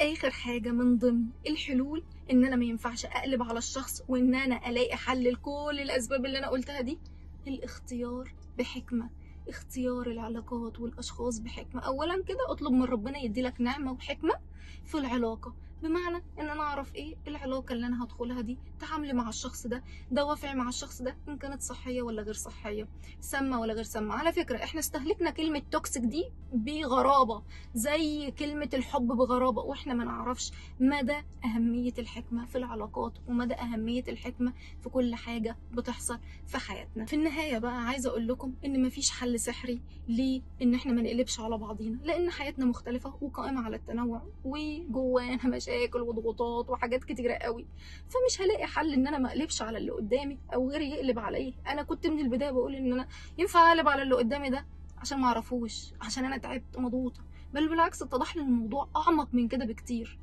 اخر حاجه من ضمن الحلول ان انا ما ينفعش اقلب على الشخص وان انا الاقي حل لكل الاسباب اللي انا قلتها دي. الاختيار بحكمه، اختيار العلاقات والاشخاص بحكمه. اولا كده اطلب من ربنا يديلك نعمه وحكمه في العلاقه، بمعنى ان انا اعرف ايه العلاقه اللي انا هدخلها دي، تعاملي مع الشخص ده، دوافعي مع الشخص ده ان كانت صحيه ولا غير صحيه، سامه ولا غير سامه. على فكره احنا استهلكنا كلمه توكسيك دي بغرابه، زي كلمة الحب بغرابة، واحنا ما نعرفش مدى أهمية الحكمة في العلاقات ومدى أهمية الحكمة في كل حاجة بتحصل في حياتنا. في النهاية بقى عايزة أقول لكم إن مفيش حل سحري ليه إن احنا ما نقلبش على بعضينا، لأن حياتنا مختلفة وقائمة على التنوع وجوانا مشاكل وضغوطات وحاجات كتيرة قوي. فمش هلاقي حل إن أنا ما أقلبش على اللي قدامي أو غيري يقلب عليا. أنا كنت من البداية بقول إن أنا ينفع أقلب على اللي قدامي ده عشان ما اعرفوش، عشان انا تعبت ومضغوطه، بل بالعكس اتضح لي الموضوع اعمق من كده بكتير.